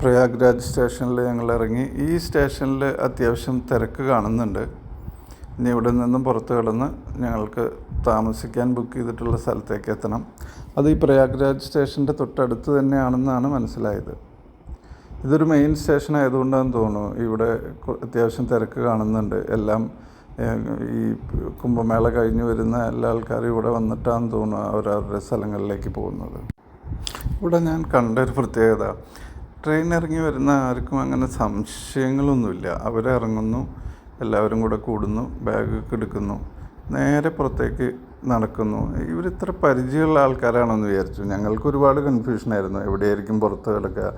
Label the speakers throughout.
Speaker 1: പ്രയാഗ്രാജ് സ്റ്റേഷനിൽ ഞങ്ങൾ ഇറങ്ങി. ഈ സ്റ്റേഷനിൽ അത്യാവശ്യം തിരക്ക് കാണുന്നുണ്ട്. ഇനി ഇവിടെ നിന്നും പുറത്ത് കടന്ന് ഞങ്ങൾക്ക് താമസിക്കാൻ ബുക്ക് ചെയ്തിട്ടുള്ള സ്ഥലത്തേക്ക് എത്തണം. അത് ഈ പ്രയാഗ്രാജ് സ്റ്റേഷൻ്റെ തൊട്ടടുത്ത് തന്നെയാണെന്നാണ് മനസ്സിലായത്. ഇതൊരു മെയിൻ സ്റ്റേഷൻ ആയതുകൊണ്ടാണെന്ന് തോന്നുന്നു ഇവിടെ അത്യാവശ്യം തിരക്ക് കാണുന്നുണ്ട്. എല്ലാം ഈ കുംഭമേള കഴിഞ്ഞ് വരുന്ന എല്ലാ ആൾക്കാരും ഇവിടെ വന്നിട്ടാണെന്ന് തോന്നുന്നു അവരവരുടെ സ്ഥലങ്ങളിലേക്ക് പോകുന്നത്. ഇവിടെ ഞാൻ കണ്ടൊരു പ്രത്യേകത, ട്രെയിൻ ഇറങ്ങി വരുന്ന ആർക്കും അങ്ങനെ സംശയങ്ങളൊന്നുമില്ല. അവരിറങ്ങുന്നു, എല്ലാവരും കൂടെ കൂടുന്നു, ബാഗൊക്കെ എടുക്കുന്നു, നേരെ പുറത്തേക്ക് നടക്കുന്നു. ഇവരിത്ര പരിചയമുള്ള ആൾക്കാരാണെന്ന് വിചാരിച്ചു. ഞങ്ങൾക്ക് ഒരുപാട് കൺഫ്യൂഷനായിരുന്നു. എവിടെയായിരിക്കും പുറത്ത് കിടക്കുക,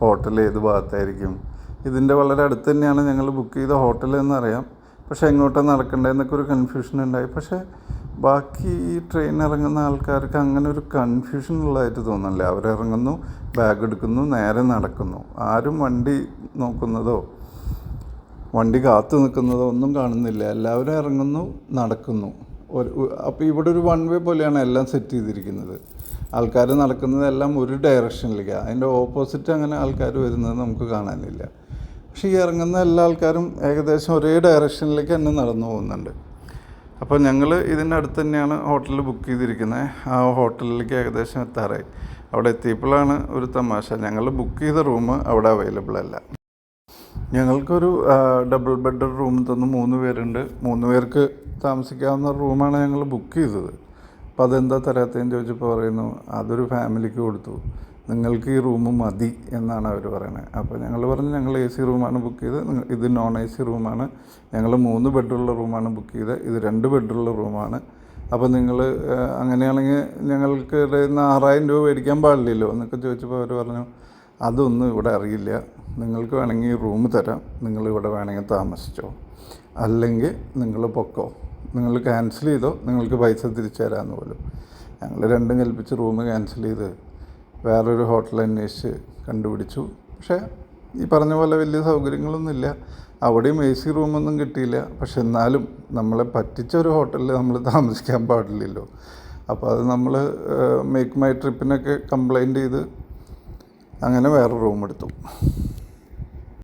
Speaker 1: ഹോട്ടൽ ഏത് ഭാഗത്തായിരിക്കും. ഇതിൻ്റെ വളരെ അടുത്ത് തന്നെയാണ് ഞങ്ങൾ ബുക്ക് ചെയ്ത ഹോട്ടൽ എന്നറിയാം. പക്ഷേ എങ്ങോട്ടാണ് നടക്കേണ്ടതെന്നൊക്കെ ഒരു കൺഫ്യൂഷൻ ഉണ്ടായി. പക്ഷേ ബാക്കി ഈ ട്രെയിൻ ഇറങ്ങുന്ന ആൾക്കാർക്ക് അങ്ങനെ ഒരു കൺഫ്യൂഷൻ ഉള്ളതായിട്ട് തോന്നുന്നില്ല. അവരിറങ്ങുന്നു, ബാഗ് എടുക്കുന്നു, നേരെ നടക്കുന്നു. ആരും വണ്ടി നോക്കുന്നതോ വണ്ടി കാത്തു നിൽക്കുന്നതോ ഒന്നും കാണുന്നില്ല. എല്ലാവരും ഇറങ്ങുന്നു, നടക്കുന്നു. അപ്പോൾ ഇവിടെ ഒരു വൺ വേ പോലെയാണ് എല്ലാം സെറ്റ് ചെയ്തിരിക്കുന്നത്. ആൾക്കാർ നടക്കുന്നതെല്ലാം ഒരു ഡയറക്ഷനിലേക്കാണ്. അതിൻ്റെ ഓപ്പോസിറ്റ് അങ്ങനെ ആൾക്കാർ വരുന്നത് നമുക്ക് കാണാനില്ല. പക്ഷേ ഈ ഇറങ്ങുന്ന എല്ലാ ആൾക്കാരും ഏകദേശം ഒരേ ഡയറക്ഷനിലേക്ക് തന്നെ നടന്നു പോകുന്നുണ്ട്. അപ്പോൾ ഞങ്ങൾ ഇതിൻ്റെ അടുത്ത് തന്നെയാണ് ഹോട്ടലിൽ ബുക്ക് ചെയ്തിരിക്കുന്നത്. ആ ഹോട്ടലിലേക്ക് ഏകദേശം എത്താറായി. അവിടെ എത്തിയപ്പോഴാണ് ഒരു തമാശ. ഞങ്ങൾ ബുക്ക് ചെയ്ത റൂം അവിടെ അവൈലബിൾ അല്ല. ഞങ്ങൾക്കൊരു ഡബിൾ ബെഡ് റൂം തന്നു. 3 പേരുണ്ട്. 3 പേർക്ക് താമസിക്കാവുന്ന റൂമാണ് ഞങ്ങൾ ബുക്ക് ചെയ്തത്. അപ്പോൾ അതെന്താ തരാത്തതെന്ന് ചോദിച്ചപ്പോൾ പറയുന്നു അതൊരു ഫാമിലിക്ക് കൊടുത്തു, നിങ്ങൾക്ക് ഈ റൂം മതി എന്നാണ് അവർ പറയുന്നത്. അപ്പോൾ ഞങ്ങൾ പറഞ്ഞു ഞങ്ങൾ AC റൂമാണ് ബുക്ക് ചെയ്തത്, ഇത് നോൺ AC റൂമാണ്. ഞങ്ങൾ 3 ബെഡുള്ള റൂമാണ് ബുക്ക് ചെയ്തത്, ഇത് 2 ബെഡുള്ള റൂമാണ്. അപ്പോൾ നിങ്ങൾ അങ്ങനെയാണെങ്കിൽ ഞങ്ങൾക്ക് 6000 രൂപ മേടിക്കാൻ പാടില്ലല്ലോ എന്നൊക്കെ ചോദിച്ചപ്പോൾ അവർ പറഞ്ഞു അതൊന്നും ഇവിടെ അറിയില്ല, നിങ്ങൾക്ക് വേണമെങ്കിൽ ഈ റൂം തരാം, നിങ്ങളിവിടെ വേണമെങ്കിൽ താമസിച്ചോ, അല്ലെങ്കിൽ നിങ്ങൾ പൊക്കോ, നിങ്ങൾ ക്യാൻസൽ ചെയ്തോ, നിങ്ങൾക്ക് പൈസ തിരിച്ചു തരാമെന്ന് പോലും. ഞങ്ങൾ രണ്ടും കൽപ്പിച്ച് റൂം ക്യാൻസൽ ചെയ്ത് വേറൊരു ഹോട്ടൽ അന്വേഷിച്ച് കണ്ടുപിടിച്ചു. പക്ഷേ ഈ പറഞ്ഞ പോലെ വലിയ സൗകര്യങ്ങളൊന്നുമില്ല. അവിടെയും AC റൂമൊന്നും കിട്ടിയില്ല. പക്ഷെ എന്നാലും നമ്മളെ പറ്റിച്ച ഒരു ഹോട്ടലിൽ നമ്മൾ താമസിക്കാൻ പാടില്ലല്ലോ. അപ്പോൾ അത് നമ്മൾ മേക്ക് മൈ ട്രിപ്പിനൊക്കെ കംപ്ലൈൻറ്റ് ചെയ്ത് അങ്ങനെ വേറെ റൂം എടുത്തു.